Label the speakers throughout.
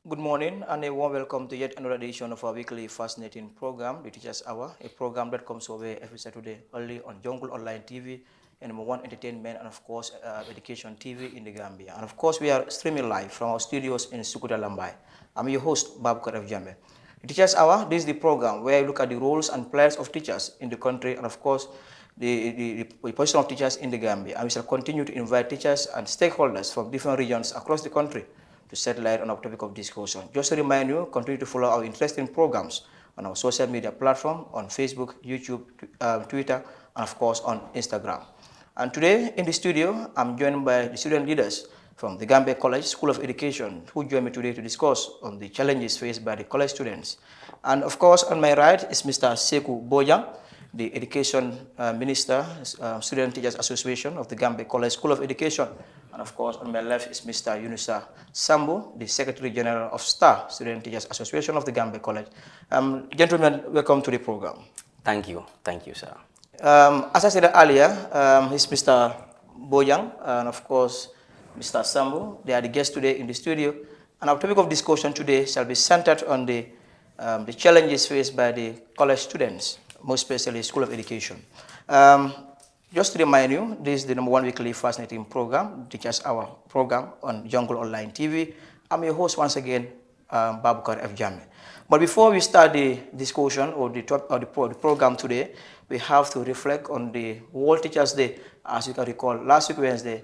Speaker 1: Good morning and a warm welcome to yet another edition of our weekly fascinating program, the Teachers Hour, a program that comes over every Saturday only on Jungle Online TV and number one entertainment and of course education TV in the Gambia. And of course we are streaming live from our studios in Sukuta Lambai. I'm your host, Babu Karef Jame. The Teachers Hour, this is the program where we look at the roles and players of teachers in the country and of course the position of teachers in the Gambia. And we shall continue to invite teachers and stakeholders from different regions across the country to shed light on our topic of discussion. Just to remind you, continue to follow our interesting programs on our social media platform on Facebook, YouTube, Twitter, and of course on Instagram. And today in the studio, I'm joined by the student leaders from the Gambia College School of Education who join me today to discuss on the challenges faced by the college students. And of course, on my right is Mr. Seku Bojang, the Education Minister, Student Teachers Association of the Gambia College School of Education. And of course, on my left is Mr. Yunusa Sambu, the Secretary General of STAR, Student Teachers Association of the Gambia College. Gentlemen, welcome to the program.
Speaker 2: Thank you, sir.
Speaker 1: As I said earlier, is Mr. Bojang and of course Mr. Sambu. They are the guests today in the studio. And our topic of discussion today shall be centered on the challenges faced by the college students, most especially School of Education. Just to remind you, this is the number one weekly fascinating program, Teachers Hour program on Jungle Online TV. I'm your host once again, Babukar F. Jame. But before we start the discussion or the program today, we have to reflect on the World Teachers Day. As you can recall, last week Wednesday,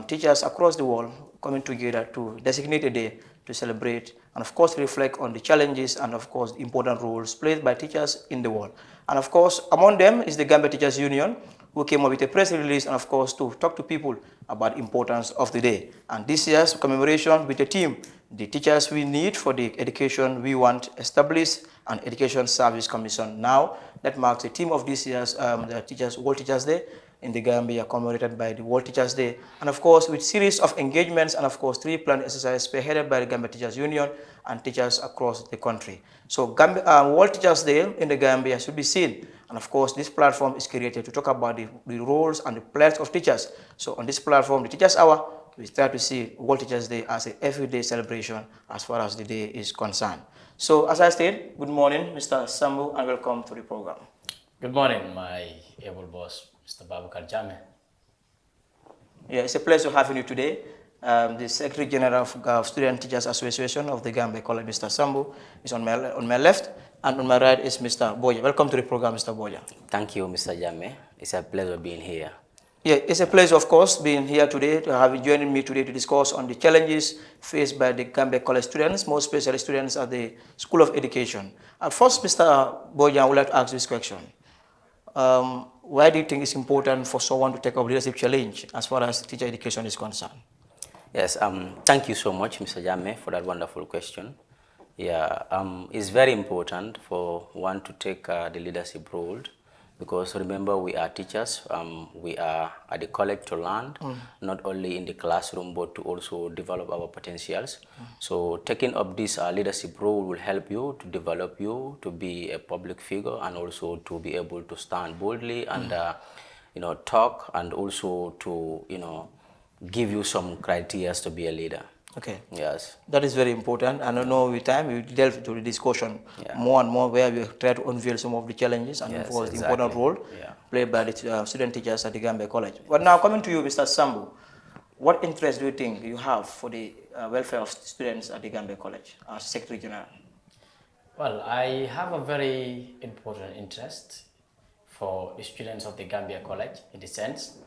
Speaker 1: teachers across the world coming together to designate a day to celebrate and of course reflect on the challenges and of course the important roles played by teachers in the world. And of course among them is the Gambia Teachers Union, who came up with a press release and of course to talk to people about the importance of the day. And this year's commemoration with the theme, the teachers we need for the education we want, establish an Education Service Commission. Now that marks the theme of this year's World Teachers Day in the Gambia, commemorated by the World Teachers Day, and of course with series of engagements and of course 3 planned exercises spearheaded by the Gambia Teachers Union and teachers across the country. So World Teachers Day in the Gambia should be seen, and of course this platform is created to talk about the roles and the pledge of teachers. So on this platform, the Teachers Hour, we try to see World Teachers Day as an everyday celebration as far as the day is concerned. So as I said, good morning, Mr. Sambu, and welcome to the program.
Speaker 3: Good morning, my able boss, Mr. Babukar Jame.
Speaker 1: Yeah, it's a pleasure having you today. The Secretary General of Student Teachers Association of the Gambia College, Mr. Sambu, is on my left, and on my right is Mr. Boya. Welcome to the program, Mr. Boya.
Speaker 2: Thank you, Mr. Jame. It's a pleasure being here.
Speaker 1: Yeah, it's a pleasure, of course, being here today, to have you joining me today to discuss on the challenges faced by the Gambia College students, most especially students at the School of Education. First, Mr. Boya, I would like to ask this question. Why do you think it's important for someone to take up leadership challenge as far as teacher education is concerned?
Speaker 2: Yes, thank you so much, Mr. Jame, for that wonderful question. Yeah, it's very important for one to take the leadership role, because remember, we are teachers. We are at the college to learn, not only in the classroom, but to also develop our potentials. So taking up this leadership role will help you to develop you to be a public figure, and also to be able to stand boldly and talk, and also to give you some criteria to be a leader.
Speaker 1: Okay.
Speaker 2: Yes.
Speaker 1: That is very important. And I know with time we delve into the discussion more and more, where we try to unveil some of the challenges and of course the important role played by the student teachers at the Gambia College. But now coming to you, Mr. Sambu, what interest do you think you have for the welfare of students at the Gambia College as Secretary General?
Speaker 3: Well, I have a very important interest for the students of the Gambia College, in the sense.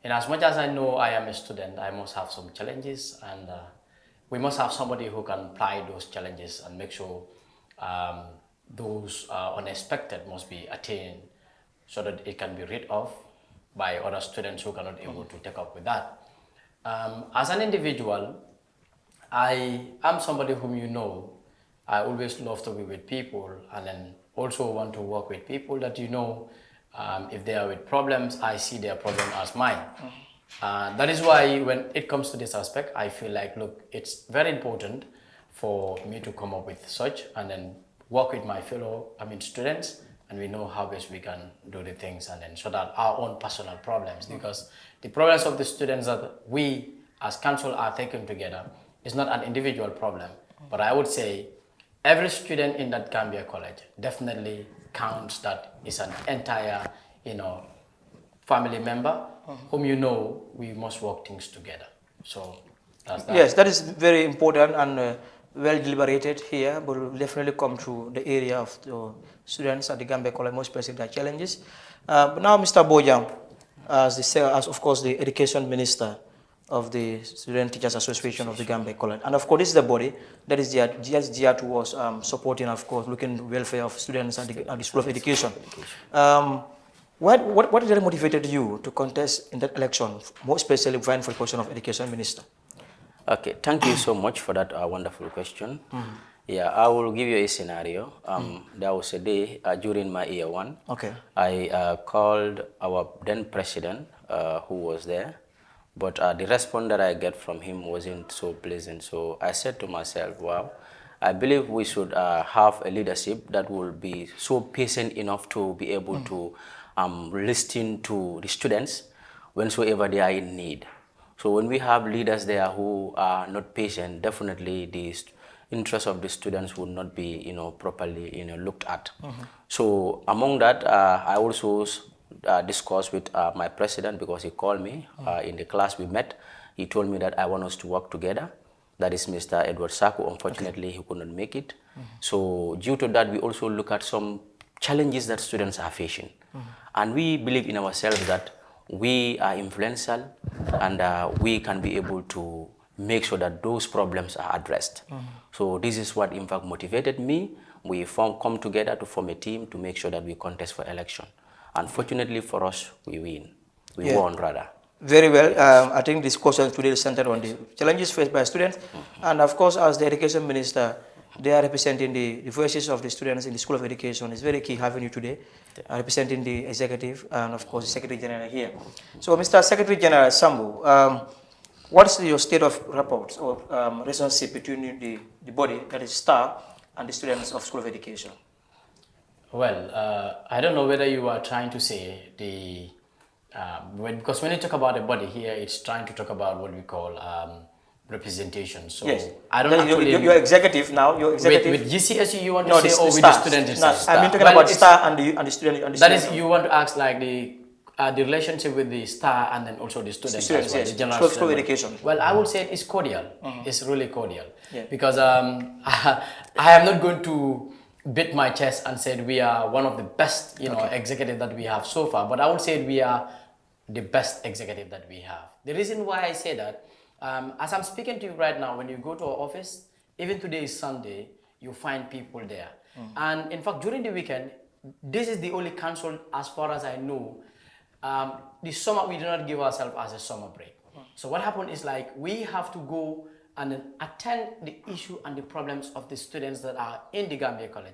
Speaker 3: In as much as I know I am a student, I must have some challenges, and we must have somebody who can apply those challenges and make sure those unexpected must be attained, so that it can be rid of by other students who cannot able to take up with that. As an individual, I am somebody whom I always love to be with people, and then also want to work with people that if they are with problems, I see their problem as mine. That is why when it comes to this aspect, I feel like, look, it's very important for me to come up with such, and then work with my fellow students, and we know how best we can do the things, and then so that our own personal problems, because the problems of the students that we as council are taken together, It's not an individual problem, but I would say every student in that Gambia college definitely counts that is an entire, family member whom we must work things together. So that's that.
Speaker 1: Yes, that is very important and well deliberated here, but will definitely come to the area of the students at the Gambia College, most especially their challenges. But now, Mr. Bojang, as of course the Education Minister of the Student Teachers Association of the Gambia College, and of course this is the body that is geared towards supporting, of course, looking the welfare of students at the School of Education. What really motivated you to contest in that election, more especially vying for the position of Education Minister?
Speaker 2: Okay, thank you so much for that wonderful question. Yeah, I will give you a scenario. There was a day during my year one.
Speaker 1: Okay.
Speaker 2: I called our then president, who was there, but the response that I get from him wasn't so pleasant. So I said to myself, wow, I believe we should have a leadership that will be so patient enough to be able to listen to the students whensoever they are in need. So when we have leaders there who are not patient, definitely the interests of the students would not be, properly, looked at. So among that, I also discussed with my president, because he called me in the class we met. He told me that I want us to work together. That is Mr. Edward Saku. Unfortunately, he could not make it. So due to that, we also look at some challenges that students are facing. And we believe in ourselves that we are influential and we can be able to make sure that those problems are addressed. So this is what in fact motivated me. We come together to form a team to make sure that we contest for election. Unfortunately for us, we win. We won rather.
Speaker 1: Very well. I think this question today is centered on the challenges faced by students. And of course, as the Education Minister, they are representing the voices of the students in the School of Education. It's very key having you today, representing the executive and of course the Secretary General here. So Mr. Secretary General Sambu, what is your state of reports or relationship between the body, that is STAR, and the students of School of Education?
Speaker 3: Well, I don't know whether you are trying to say because when you talk about a body here, it's trying to talk about what we call representation. So
Speaker 1: yes.
Speaker 3: I don't actually...
Speaker 1: You're executive now. You're executive.
Speaker 3: With GCSE, you want to say, or with the student itself?
Speaker 1: I mean, talking about STAR and the student.
Speaker 3: That is, you want to ask like the relationship with the STAR and then also the student.
Speaker 1: Students, yes.
Speaker 3: The general
Speaker 1: School of Education.
Speaker 3: Well, I would say it's cordial. It's really cordial.
Speaker 1: Yeah.
Speaker 3: Because I am not going to beat my chest and say we are one of the best, executive that we have so far. But I would say we are the best executive that we have. The reason why I say that, as I'm speaking to you right now, when you go to our office, even today is Sunday, you find people there. And in fact, during the weekend, this is the only council, as far as I know, the summer, we do not give ourselves as a summer break. So what happened is like, we have to go and attend the issue and the problems of the students that are in the Gambia College.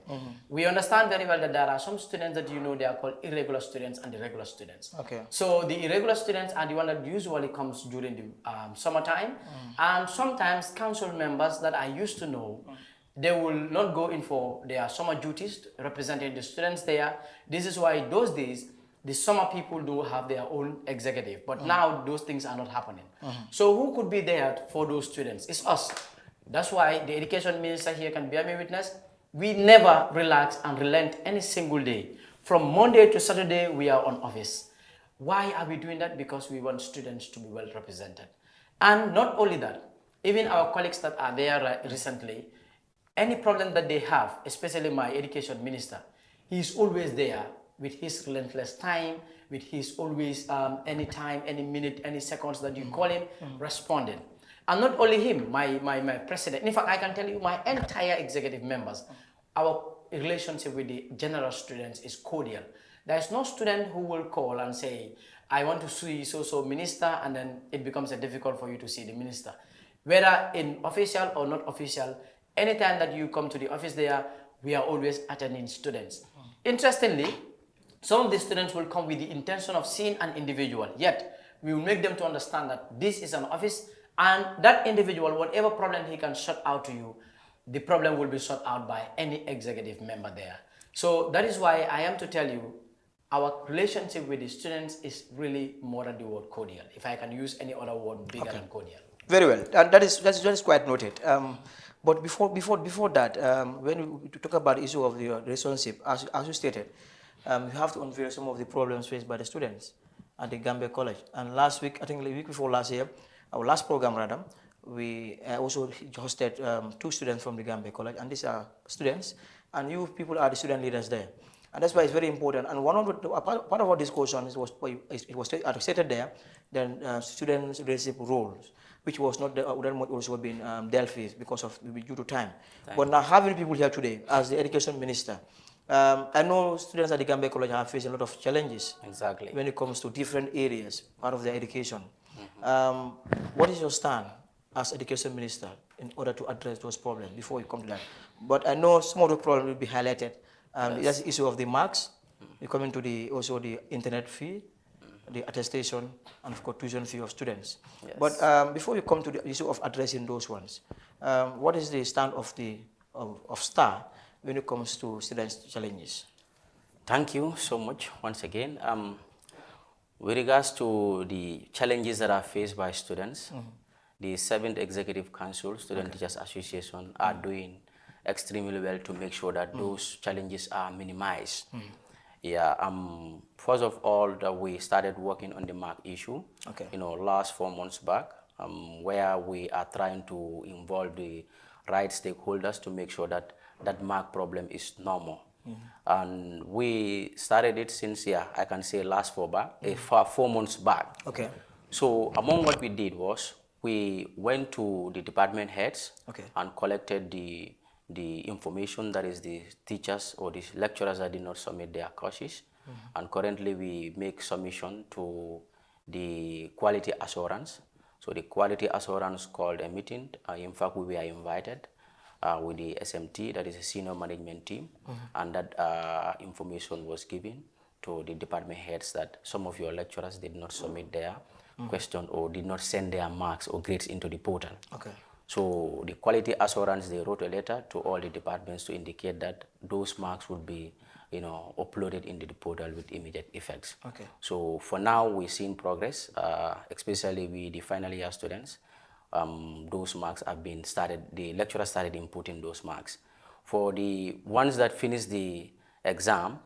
Speaker 3: We understand very well that there are some students that they are called irregular students and the regular students.
Speaker 1: Okay.
Speaker 3: So the irregular students are the one that usually comes during the summertime, and sometimes council members that I used to know, they will not go in for their summer duties representing the students there. This is why those days, the summer people do have their own executive, but now those things are not happening. So who could be there for those students? It's us. That's why the education minister here can bear me witness. We never relax and relent any single day. From Monday to Saturday, we are on office. Why are we doing that? Because we want students to be well represented. And not only that, even our colleagues that are there recently, any problem that they have, especially my education minister, he's always there with his relentless time, with his always any time, any minute, any seconds that you call him, responding. And not only him, my president. In fact, I can tell you my entire executive members, our relationship with the general students is cordial. There is no student who will call and say, I want to see so minister, and then it becomes difficult for you to see the minister. Whether in official or not official, anytime that you come to the office there, we are always attending students. Interestingly, some of the students will come with the intention of seeing an individual, yet we will make them to understand that this is an office, and that individual, whatever problem he can sort out to you, the problem will be sorted out by any executive member there. So that is why I am to tell you, our relationship with the students is really more than the word cordial. If I can use any other word bigger than cordial.
Speaker 1: Very well, and that is quite noted. But before that, when we talk about the issue of the relationship, as you stated, we have to unveil some of the problems faced by the students at the Gambia College. And last week, I think the week before last year, our last program rather, we also hosted two students from the Gambia College, and these are students, and you people are the student leaders there. And that's why it's very important. And one of the part of our discussion was stated there, then students' leadership roles, which was not also been dealt with because of due to time. But now having people here today as the education minister, I know students at the Gambia College have faced a lot of challenges.
Speaker 2: Exactly.
Speaker 1: When it comes to different areas, part of their education. What is your stand as education minister in order to address those problems before you come to that? But I know some of the problems will be highlighted. That's the issue of the marks. You come into also the internet fee, the attestation, and of course tuition fee of students.
Speaker 2: Yes.
Speaker 1: But before you come to the issue of addressing those ones, what is the stand of STAR when it comes to students' challenges?
Speaker 2: Thank you so much once again. With regards to the challenges that are faced by students, the 7th Executive Council, Student Teachers Association, are doing extremely well to make sure that those challenges are minimized. Yeah, first of all, that we started working on the mark issue, last 4 months back, where we are trying to involve the right stakeholders to make sure that that mark problem is normal. And we started it since, I can say last 4 months back.
Speaker 1: Okay.
Speaker 2: So among what we did was, we went to the department heads and collected the information, that is the teachers or the lecturers that did not submit their courses. And currently we make submission to the quality assurance. So the quality assurance called a meeting. In fact, we were invited with the SMT, that is a senior management team, and that information was given to the department heads that some of your lecturers did not submit their question or did not send their marks or grades into the portal. Okay. So the quality assurance, they wrote a letter to all the departments to indicate that those marks would be, uploaded into the portal with immediate effects. Okay. So for now, we've seen progress, especially with the final year students. Those marks have been started, the lecturers started inputting those marks. For the ones that finished the exam,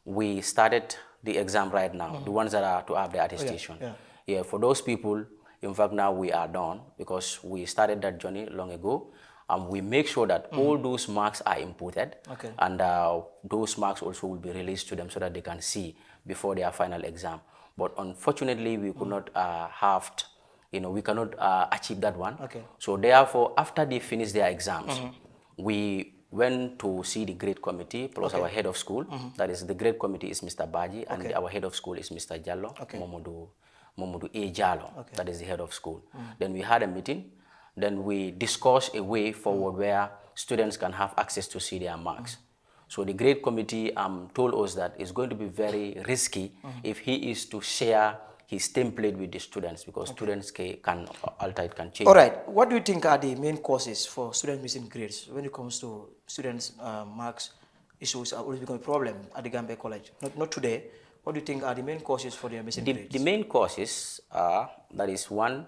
Speaker 2: we started the exam right now, the ones that are to have the attestation. Yeah, for those people, in fact, now we are done because we started that journey long ago. We make sure that all those marks are inputted, and those marks also will be released to them so that they can see before their final exam. But unfortunately, we could not we cannot achieve that one. So therefore, after they finish their exams, we went to see the grade committee plus our head of school. That is, the grade committee is Mr. Baji, and our head of school is Mr. Jallo, Momodu A. Jallo, that is the head of school. Then we had a meeting. Then we discussed a way forward where students can have access to see their marks. So the grade committee told us that it's going to be very risky if he is to share his template with the students, because students can alter it, can change.
Speaker 1: All right. What do you think are the main causes for students missing grades when it comes to students' marks issues are always becoming a problem at the Gambia College? Not today. What do you think are the main causes for their missing grades?
Speaker 2: The main causes are, that is one,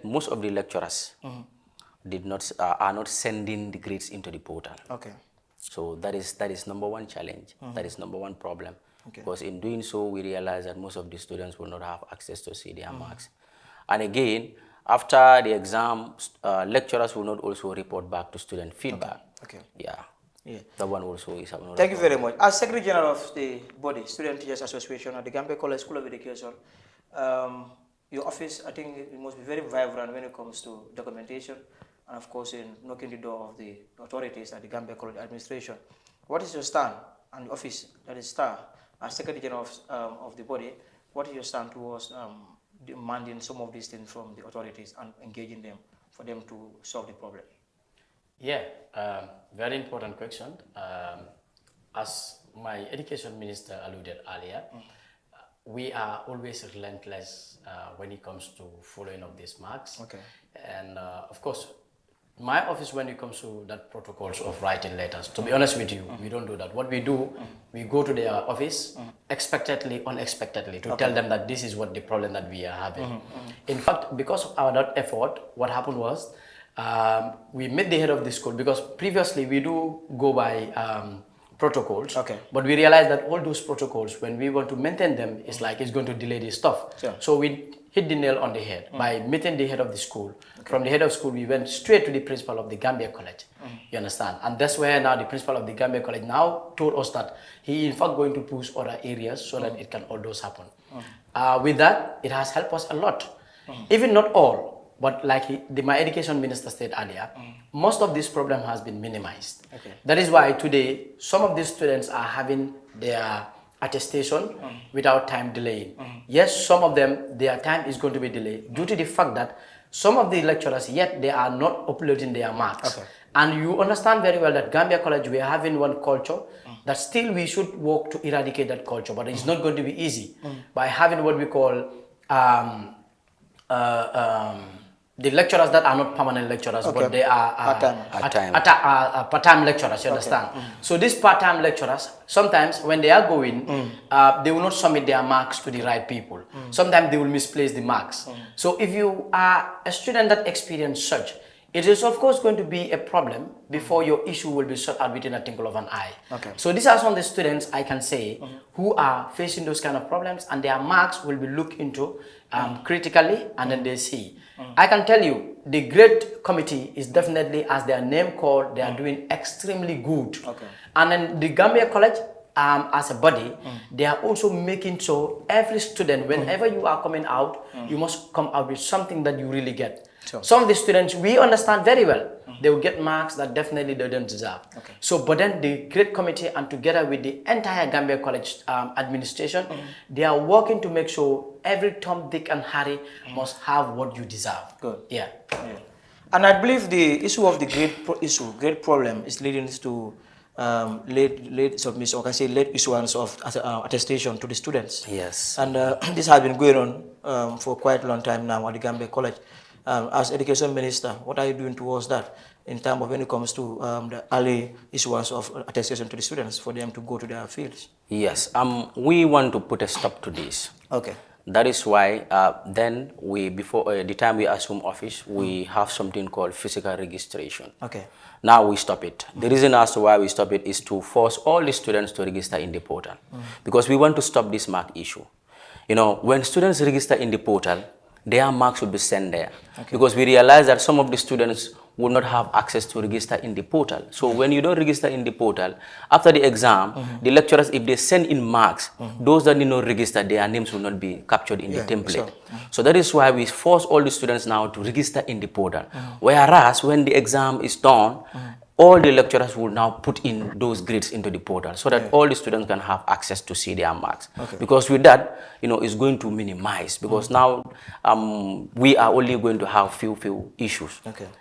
Speaker 2: most of the lecturers are not sending the grades into the portal. Okay. So that is number one challenge. That is number one problem. Because in doing so, we realize that most of the students will not have access to see their marks. And again, after the exam, lecturers will not also report back to student feedback. Yeah. That one also is another.
Speaker 1: Thank you very much. As Secretary General of the body, Student Teachers Association at the Gambia College School of Education, your office, I think it must be very vibrant when it comes to documentation and, of course, in knocking the door of the authorities at the Gambia College Administration. What is your stand on the office, that is STAR, as Secretary General of the body? What is your stand towards demanding some of these things from the authorities and engaging them for them to solve the problem?
Speaker 3: Yeah, very important question. As my education minister alluded earlier, we are always relentless when it comes to following up these marks. And of course, My office, when it comes to that protocols of writing letters, to be honest with you, we don't do that. What we do, we go to their office expectedly, unexpectedly, to tell them that this is what the problem that we are having. In fact, because of our that effort, what happened was we met the head of the school, because previously we do go by protocols, but we realized that all those protocols, when we want to maintain them, it's like it's going to delay the stuff.
Speaker 1: Sure.
Speaker 3: So we hit the nail on the head by meeting the head of the school. From the head of school, we went straight to the principal of the Gambia College. You understand? And that's where now the principal of the Gambia College now told us that he in fact going to push other areas so that it can all those happen. With that, it has helped us a lot. Even not all, but like my education minister said earlier, most of this problem has been minimized. That is why today, some of these students are having their attestation without time delaying. Yes, some of them, their time is going to be delayed due to the fact that some of the lecturers, yet they are not uploading their marks. And you understand very well that Gambia College, we are having one culture that still we should work to eradicate that culture, but it's not going to be easy by having what we call the lecturers that are not permanent lecturers, but they are part-time lecturers, you understand? So these part-time lecturers, sometimes when they are going, they will not submit their marks to the right people. Sometimes they will misplace the marks. So if you are a student that experience such, it is of course going to be a problem before your issue will be sorted out within a twinkle of an eye. So these are some of the students I can say who are facing those kind of problems, and their marks will be looked into critically, and then they see. I can tell you, the grade committee is definitely, as their name called, they are doing extremely good. And then the Gambia College, as a body, they are also making sure every student, whenever you are coming out, you must come out with something that you really get. Some of the students, we understand very well, they will get marks that definitely they don't deserve. So, but then the grade committee, and together with the entire Gambia College administration, they are working to make sure every Tom, Dick, and Harry must have what you deserve.
Speaker 1: Good.
Speaker 3: Yeah.
Speaker 1: And I believe the issue of the grade problem is leading to late submission, or can say late issuance of attestation to the students.
Speaker 2: Yes.
Speaker 1: And this has been going on for quite a long time now at the Gambia College. As Education Minister, what are you doing towards that in terms of when it comes to the early issuance of attestation to the students for them to go to their fields?
Speaker 2: Yes. We want to put a stop to this. That is why then we, before the time we assume office, we have something called physical registration. Now we stop it. The reason as to why we stop it is to force all the students to register in the portal, because we want to stop this mark issue. You know, when students register in the portal, their marks will be sent there, because we realize that some of the students will not have access to register in the portal. So when you don't register in the portal, after the exam, the lecturers, if they send in marks, those that did not register, their names will not be captured in the template. So that is why we force all the students now to register in the portal. Whereas when the exam is done, all the lecturers will now put in those grades into the portal, so that all the students can have access to see their marks. Because with that, you know, it's going to minimize, because now we are only going to have few issues.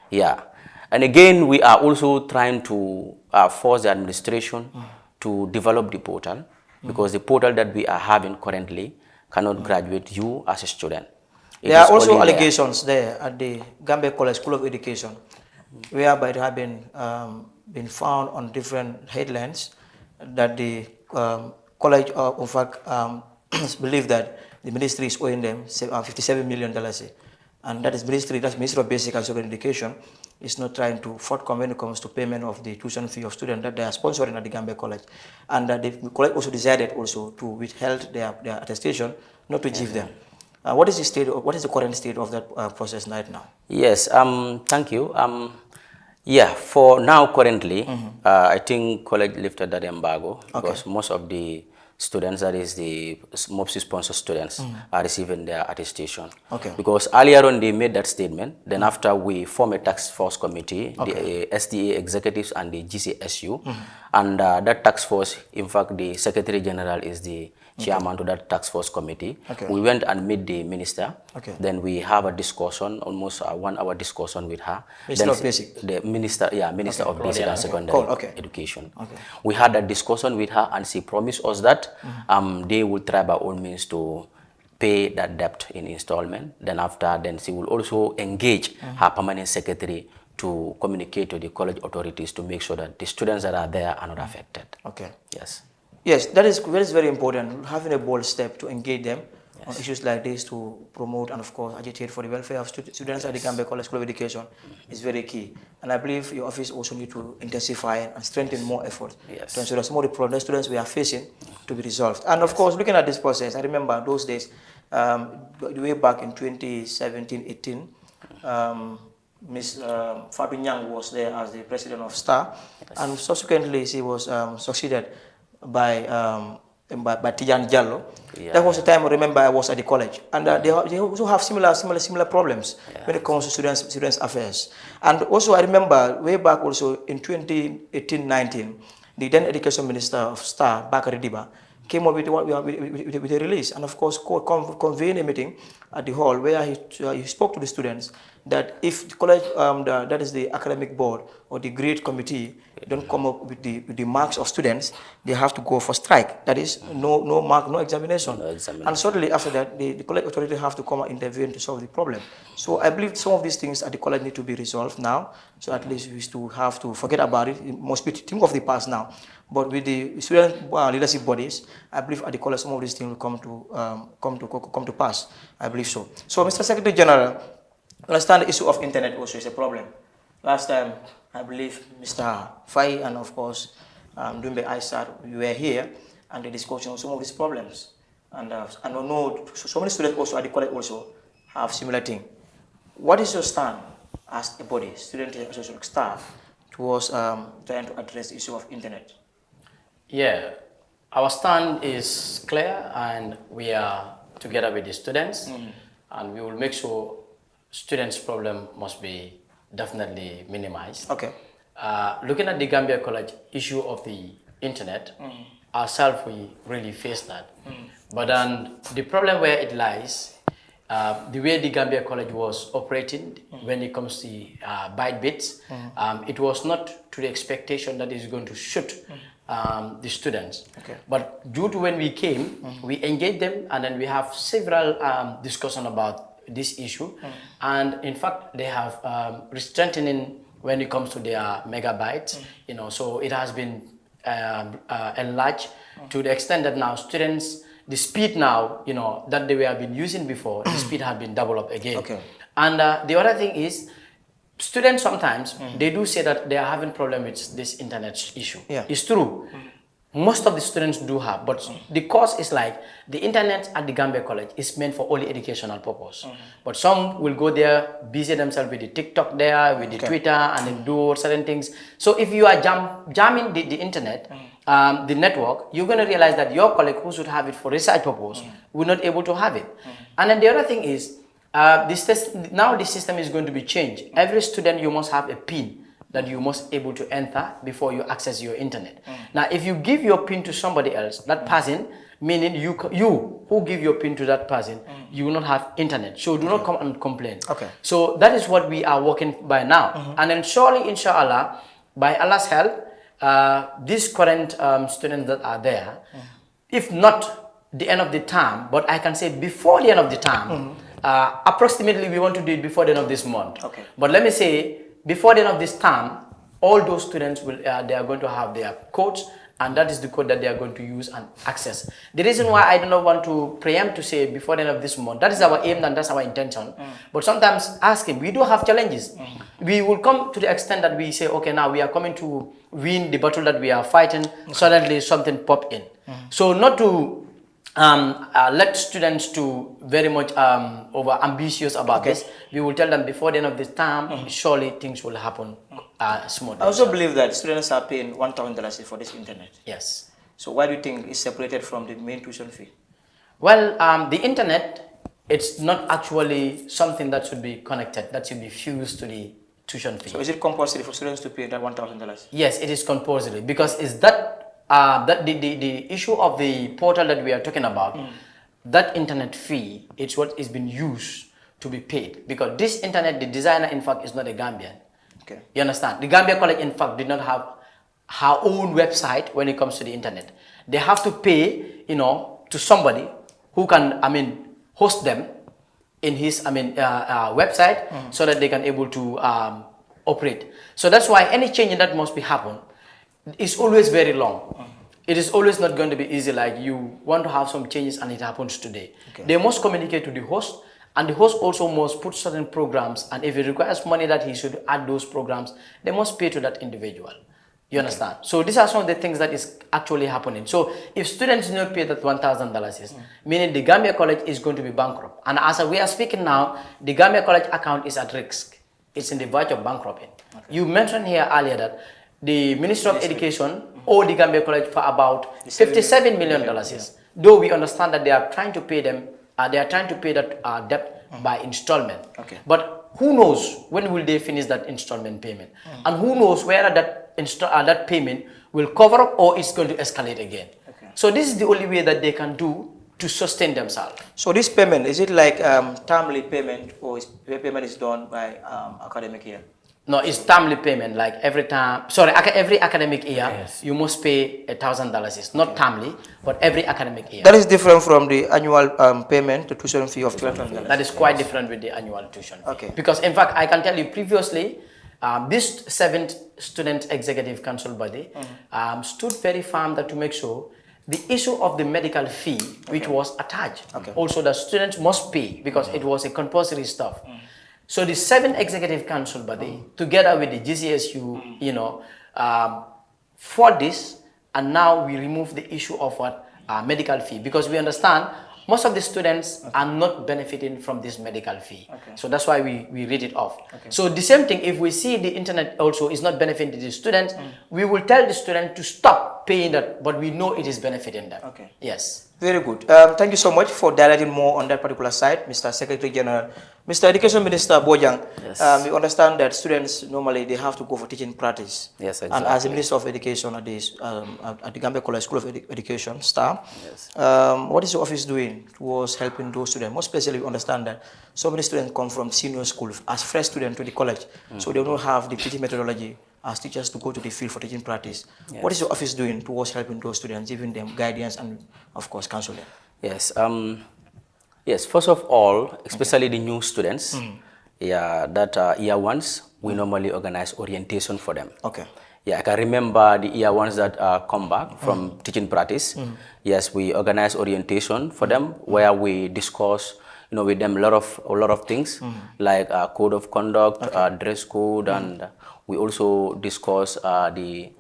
Speaker 2: Yeah. And again, we are also trying to force the administration to develop the portal, because the portal that we are having currently cannot graduate you as a student.
Speaker 1: There are also allegations there at the Gambia College School of Education, whereby they have been found on different headlines that the college, in fact, believe that the ministry is owing them $57 million. And that is Ministry of Basic and Secondary Education is not trying to forthcome when it comes to payment of the tuition fee of students that they are sponsoring at the Gambia College. And that the college also decided also to withhold their attestation, not to give them. What is the current state of that process right now?
Speaker 2: Yes, thank you. Yeah, for now currently, I think college lifted that embargo, because most of the students, that is the MOPSI sponsor students, are receiving their attestation. Because earlier on they made that statement, then after we form a task force committee, the SDA executives and the GCSU, and that task force, in fact, the Secretary General is the chairman to that task force committee. We went and met the minister. Then we have a discussion, almost a 1 hour discussion with her.
Speaker 1: Minister of Basic?
Speaker 2: The minister, Minister of Basic and Secondary Education. We had a discussion with her, and she promised us that they will try by all means to pay that debt in installment. Then after, then she will also engage her permanent secretary to communicate to the college authorities to make sure that the students that are there are not affected.
Speaker 1: Okay.
Speaker 2: Yes.
Speaker 1: Yes, that is very important. Having a bold step to engage them on issues like this to promote and, of course, agitate for the welfare of students at the Gambia College School of Education is very key. And I believe your office also need to intensify and strengthen more efforts to ensure that some of the problems students we are facing to be resolved. And, of course, looking at this process, I remember those days, way back in 2017-18, Ms. Fabi Nyang was there as the president of STAR, and subsequently she was succeeded by Tijan Jallo. That was the time I remember I was at the college, and they also have similar problems when it comes to students affairs. And also I remember way back also in 2018-19, the then education minister of STAR, Bakari Diba, came up with a release, and of course convened a meeting at the hall where he spoke to the students that if the college, that is the academic board or the grade committee, don't come up with the marks of students, they have to go for strike. That is no mark, no examination. And shortly after that, the college authority have to come and intervene to solve the problem. So I believe some of these things at the college need to be resolved now. So at least we still have to forget about it. It must be think of the past now. But with the student leadership bodies, I believe at the college some of these things will come to pass. I believe so. So, Mr. Secretary General, I understand the issue of internet also is a problem. Last time, I believe Mr. Fai and of course Dumbe Aysar, we were here and they discussed some of these problems. And I know so many students also at the college also have similar thing. What is your stand as a body, student association staff, towards trying to address the issue of internet?
Speaker 3: Yeah, our stand is clear, and we are together with the students, and we will make sure students' problem must be definitely minimized.
Speaker 1: Okay.
Speaker 3: Looking at the Gambia College issue of the internet, ourselves we really face that. But the problem where it lies, the way the Gambia College was operating when it comes to byte bits, it was not to the expectation that it's going to shoot the students.
Speaker 1: Okay.
Speaker 3: But due to when we came, we engaged them, and then we have several discussions about this issue. And in fact, they have strengthening when it comes to their megabytes, you know, so it has been enlarged to the extent that now students, the speed now, you know, that they were been using before, the speed has been doubled up again.
Speaker 1: Okay.
Speaker 3: And the other thing is, students sometimes, they do say that they are having problem with this internet issue.
Speaker 1: Yeah.
Speaker 3: It's true. Most of the students do have, but the cause is like the internet at the Gambia College is meant for only educational purpose. But some will go there, busy themselves with the TikTok there, with the Twitter, and then do certain things. So if you are jamming the internet, the network, you're going to realize that your colleague who should have it for research purpose will not able to have it. And then the other thing is, now the system is going to be changed. Every student, you must have a PIN that you must able to enter before you access your internet. Now, if you give your PIN to somebody else, that person, meaning you who give your PIN to that person, you will not have internet. So do not come and complain.
Speaker 1: Okay.
Speaker 3: So that is what we are working by now. And then surely, inshallah, by Allah's help, these current students that are there, if not the end of the term, but I can say before the end of the term, approximately we want to do it before the end of this month.
Speaker 1: Okay.
Speaker 3: But let me say, before the end of this term, all those students will they are going to have their codes, and that is the code that they are going to use and access. The reason why I do not want to preempt to say before the end of this month, that is our aim and that's our intention. But sometimes asking, we do have challenges. We will come to the extent that we say, okay, now we are coming to win the battle that we are fighting. Suddenly something pop in. So not to let students to very much over ambitious about this. We will tell them before the end of this term, surely things will happen smoothly.
Speaker 1: I also believe that students are paying $1,000 for this internet.
Speaker 3: Yes.
Speaker 1: So why do you think it's separated from the main tuition fee?
Speaker 3: Well, the internet, it's not actually something that should be connected, that should be fused to the tuition fee.
Speaker 1: So is it compulsory for students to pay that $1,000?
Speaker 3: Yes, it is compulsory, because it's that the issue of the portal that we are talking about, that internet fee, it's what is being used to be paid. Because this internet, the designer, in fact, is not a Gambian.
Speaker 1: Okay.
Speaker 3: You understand? The Gambia College, in fact, did not have her own website when it comes to the internet. They have to pay, you know, to somebody who can, host them in his, website, so that they can able to operate. So that's why any change that must be happen is always very long. It is always not going to be easy, like you want to have some changes and it happens today. They must communicate to the host, and the host also must put certain programs, and if it requires money that he should add those programs, they must pay to that individual. You understand? So these are some of the things that is actually happening. So if students do not pay that $1,000, meaning the Gambia College is going to be bankrupt. And as we are speaking now, the Gambia College account is at risk. It's in the verge of bankrupting. You mentioned here earlier that the Ministry of Education owed the Gambia College for about $57 million. Though we understand that they are trying to pay them, they are trying to pay that debt by installment. But who knows when will they finish that installment payment? And who knows whether that payment will cover up or it's going to escalate again. So this is the only way that they can do to sustain themselves.
Speaker 1: So this payment, is it like timely payment, or payment is done by academic year?
Speaker 3: No, it's timely payment. Like every academic year, you must pay $1,000. It's not timely, but every academic year.
Speaker 1: That is different from the annual payment, the tuition fee of $1,200.
Speaker 3: That is quite different with the annual tuition fee. Because in fact, I can tell you previously, this 7th Student Executive Council body stood very firm that to make sure the issue of the medical fee, which was attached, also the students must pay because it was a compulsory stuff. So the 7th Executive Council body, together with the GCSU, you know, fought this, and now we remove the issue of what medical fee, because we understand most of the students are not benefiting from this medical fee. So that's why we read it off. So the same thing, if we see the internet also is not benefiting the students, we will tell the student to stop paying that, but we know it is benefiting them. Yes.
Speaker 1: Very good. Thank you so much for dilating more on that particular side, Mr. Secretary General. Mr. Education Minister Bojang, we understand that students normally they have to go for teaching practice.
Speaker 2: Yes, exactly.
Speaker 1: And as the Minister of Education at the Gambia College School of Education, STAR, what is your office doing towards helping those students? Most especially, we understand that so many students come from senior school as fresh students to the college, so they don't have the teaching methodology as teachers to go to the field for teaching practice. What is your office doing towards helping those students, giving them guidance and, of course, counseling?
Speaker 2: Yes. Yes. First of all, especially the new students, year ones, we normally organize orientation for them. Yeah, I can remember the year ones that come back from teaching practice. Yes, we organize orientation for them where we discuss, you know, with them a lot of things like code of conduct, dress code, and we also discuss the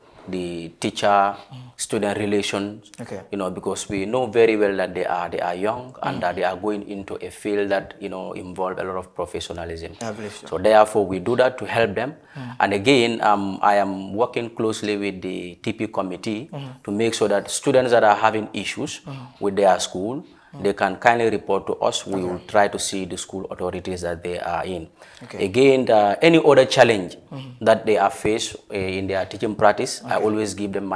Speaker 2: teacher-student relations. You know, because we know very well that they are young and that they are going into a field that, you know, involve a lot of professionalism. So therefore, we do that to help them. And again, I am working closely with the TP committee to make sure that students that are having issues with their school, they can kindly report to us. We will try to see the school authorities that they are in. Again, any other challenge that they are faced in their teaching practice, I always give them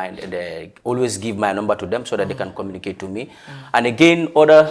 Speaker 2: always give my number to them so that they can communicate to me. And again, other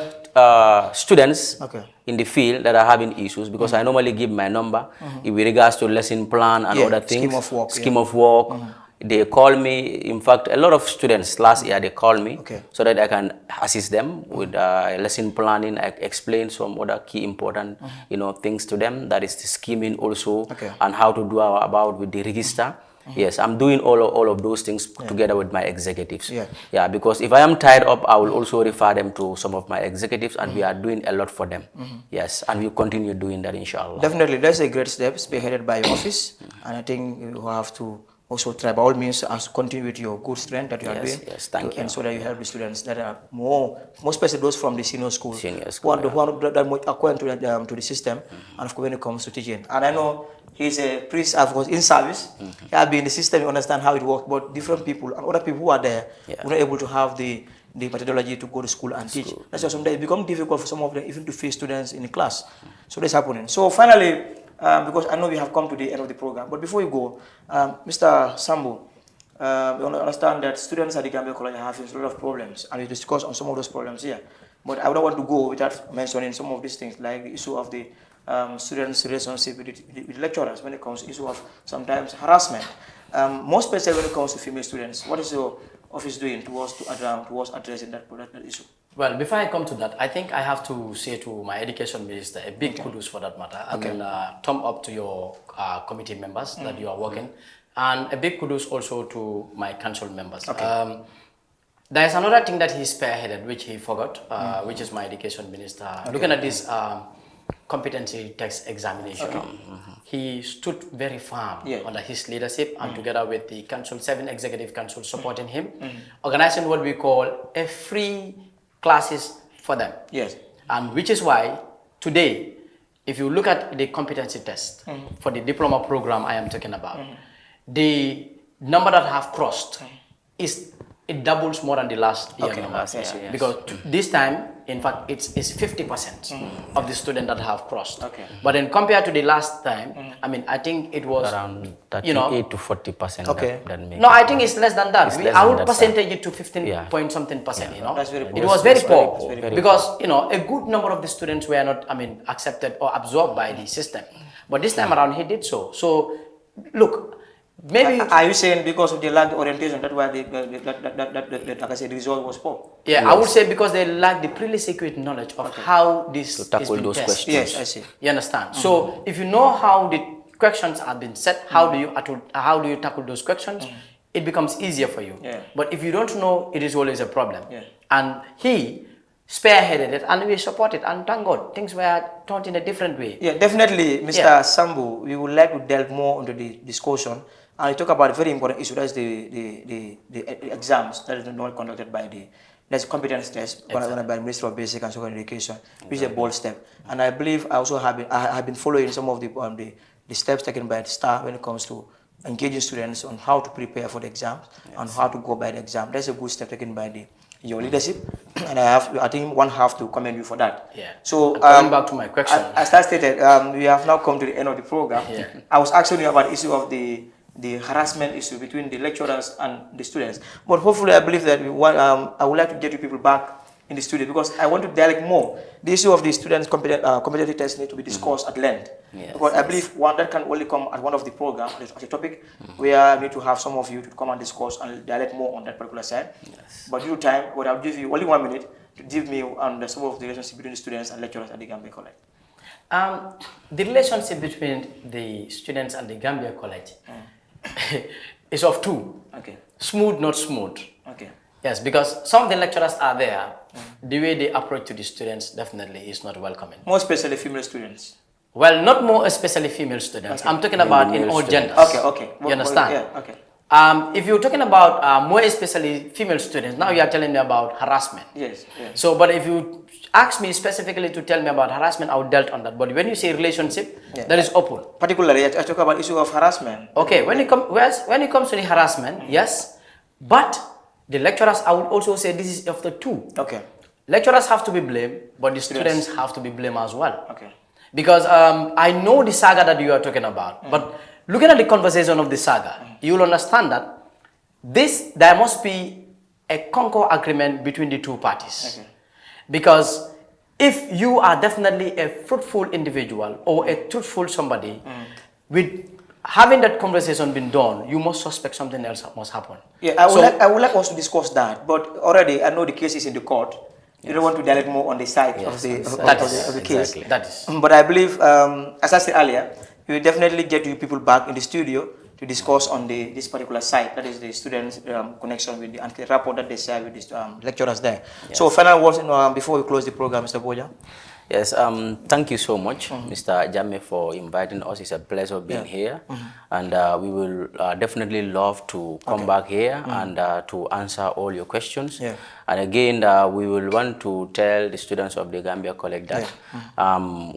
Speaker 2: students in the field that are having issues, because I normally give my number in regards to lesson plan and other things, scheme of work. They call me. In fact, a lot of students last year, they call me so that I can assist them with lesson planning. I explain some other key important, you know, things to them. That is the scheming also, and how to do about with the register. Yes, I'm doing all of those things together with my executives. Yeah, because if I am tied up, I will also refer them to some of my executives, and we are doing a lot for them. Yes, and we continue doing that, inshallah.
Speaker 1: Definitely, that's a great step spearheaded by your office, and I think you have to also try by all means as continue with your good strength that you are doing.
Speaker 2: Thank you.
Speaker 1: And so that you help the students that are more especially those from the senior school, who are that more acquainted to the system, and of course when it comes to teaching. And I know he's a priest, of course, in service. He has been in the system, you understand how it works, but different people and other people who are there were not able to have the methodology to go to school and teach. That's why sometimes it becomes difficult for some of them even to face students in the class. So that's happening. So finally, because I know we have come to the end of the program, but before you go, Mr. Sambu, we understand that students at the Gambia College are having a lot of problems, and we discussed on some of those problems here. But I don't want to go without mentioning some of these things, like the issue of the students' relationship with lecturers when it comes to the issue of sometimes harassment. Most especially when it comes to female students, what is your office doing towards addressing that issue?
Speaker 3: Well, before I come to that, I think I have to say to my education minister a big kudos for that matter. I mean, thumb up to your committee members that you are working, and a big kudos also to my council members. There is another thing that he spearheaded, which he forgot, which is my education minister. Looking at this competency test examination, he stood very firm under his leadership and together with the council, 7 executive council supporting him, organizing what we call a free classes for them.
Speaker 1: Yes.
Speaker 3: And which is why today, if you look at the competency test for the diploma program I am talking about, the number that have crossed it doubles more than the last year number. Because this time, in fact, it's 50% of the students that have crossed. But then compared to the last time, I mean, I think it was
Speaker 2: around 38 to 40%. That
Speaker 3: no, I think it's less than that. I would percentage it to 15 point something percent. You know, it was very poor because a good number of the students were not, I mean, accepted or absorbed by the system. But this time around, he did so. So, look. Maybe
Speaker 1: are you saying because of the lack of orientation, that's why like I said, the result was poor?
Speaker 3: Yeah, I would say because they lack the prerequisite knowledge of how this
Speaker 2: to tackle those questions.
Speaker 1: Yes, I see.
Speaker 3: You understand? So if you know how the questions have been set, how do you tackle those questions? It becomes easier for you. But if you don't know, it is always a problem. And he spearheaded it, and we supported, and thank God, things were turned in a different way.
Speaker 1: Yeah, definitely, Mr. Sambu, we would like to delve more into the discussion. And you talk about a very important issue, that's the exams that is not conducted by that's competence test conducted by the Ministry of Basic and Secondary Education, which is a bold step. And I believe I also have been following some of the steps taken by the staff when it comes to engaging students on how to prepare for the exams and how to go by the exam. That's a good step taken by your leadership, and I think one have to commend you for that. So
Speaker 3: going back to my question,
Speaker 1: as I stated, we have now come to the end of the program. I was asking you about the issue of the harassment issue between the lecturers and the students. But hopefully, I believe that I would like to get you people back in the studio because I want to dialogue more. The issue of the students' competency tests need to be discussed at length. Because I believe that can only come at one of the programs, at a topic where I need to have some of you to come and discuss and dialogue more on that particular side. But due to time, I'll give you only 1 minute to give me on some of the relationship between the students and lecturers at the Gambia College.
Speaker 3: The relationship between the students and the Gambia College is of two. Smooth, not smooth. Yes, because some of the lecturers are there. The way they approach to the students definitely is not welcoming.
Speaker 1: More especially female students.
Speaker 3: Well, not more especially female students. I'm talking about in all genders. You understand? If you're talking about more especially female students, now you are telling me about harassment. So, but if you ask me specifically to tell me about harassment, I would dealt on that. But when you say relationship, that is open.
Speaker 1: Particularly, I talk about issue of harassment.
Speaker 3: Okay, when it comes to the harassment, yes, but the lecturers, I would also say this is of the two. Lecturers have to be blamed, but the students have to be blamed as well. Because I know the saga that you are talking about, but looking at the conversation of the saga, you will understand that there must be a concord agreement between the two parties. Because if you are definitely a fruitful individual or a truthful somebody, with having that conversation been done, you must suspect something else must happen.
Speaker 1: I would like us to discuss that, but already I know the case is in the court. You don't want to dialogue more on the side of the case.
Speaker 3: That is.
Speaker 1: But I believe, as I said earlier, we will definitely get you people back in the studio to discuss on this particular site, that is the students' connection with the rapport that they share with the lecturers there. So final words before we close the program, Mr. Boja.
Speaker 2: Yes, thank you so much, Mr. Jammeh, for inviting us. It's a pleasure being here. And we will definitely love to come back here and to answer all your questions. And again, we will want to tell the students of the Gambia College that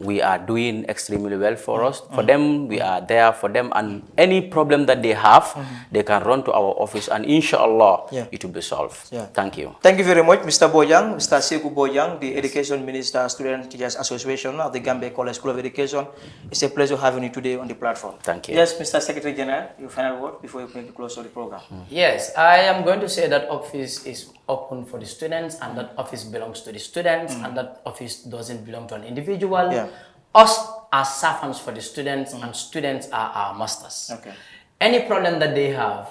Speaker 2: we are doing extremely well for us. For them, we are there for them. And any problem that they have, they can run to our office and inshallah, it will be solved. Thank you.
Speaker 1: Thank you very much, Mr. Bojang, Mr. Sekou Bojang, the Education Minister, Student Teachers Association of the Gambia College School of Education. It's a pleasure having you today on the platform.
Speaker 2: Thank you.
Speaker 1: Yes, Mr. Secretary General, your final word before you bring the close of the program.
Speaker 3: Yes, I am going to say that office is open for the students, and that office belongs to the students, and that office doesn't belong to an individual. Us are servants for the students, and students are our masters. Any problem that they have,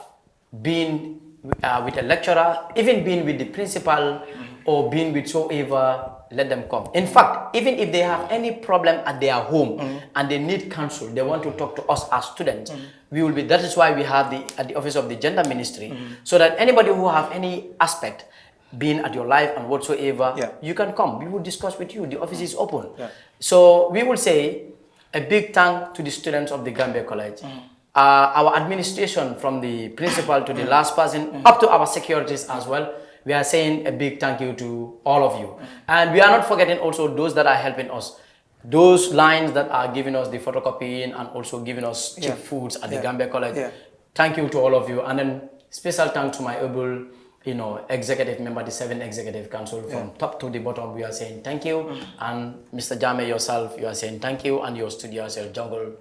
Speaker 3: being with a lecturer, even being with the principal or being with whoever, let them come. In fact, even if they have any problem at their home and they need counsel, they want to talk to us as students, we will be, that is why we have at the office of the gender ministry, so that anybody who have any aspect being at your life and whatsoever, you can come. We will discuss with you. The office is open. So we will say a big thank to the students of the Gambia College. Our administration, from the principal to the last person, up to our securities as well, we are saying a big thank you to all of you. And we are not forgetting also those that are helping us. Those lines that are giving us the photocopying and also giving us cheap foods at the Gambia College. Thank you to all of you. And then special thanks to my able, executive member, the 7 executive council, from top to the bottom. We are saying thank you. And Mr. Jame, yourself, you are saying thank you. And your studio, your Jungle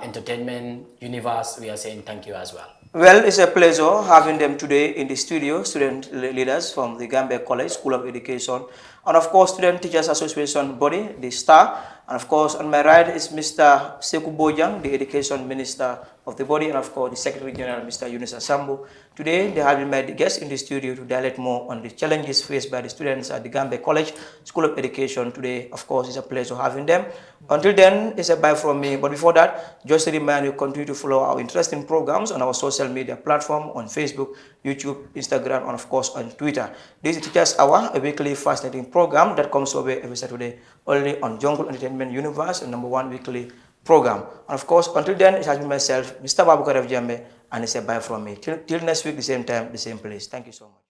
Speaker 3: Entertainment Universe, we are saying thank you as well.
Speaker 1: Well, it's a pleasure having them today in the studio, student leaders from the Gambia College School of Education, and of course, Student Teachers Association body, the STAR, and of course, on my right is Mr. Sekou Bojang, the Education Minister of the body, and of course, the Secretary General, Mr. Yunus Sambu. Today, they have been my guests in the studio to dilate more on the challenges faced by the students at the Gambia College School of Education. Today, of course, it's a pleasure having them. Until then, it's a bye from me. But before that, just to remind you, continue to follow our interesting programs on our social media platform on Facebook, YouTube, Instagram, and of course on Twitter. This is Teachers Hour, a weekly fascinating program that comes over every Saturday only on Jungle Entertainment Universe, the #1 weekly program. And of course, until then, it has been myself, Mr. Babukar Jambe, and it's a bye from me. Till next week, the same time, the same place. Thank you so much.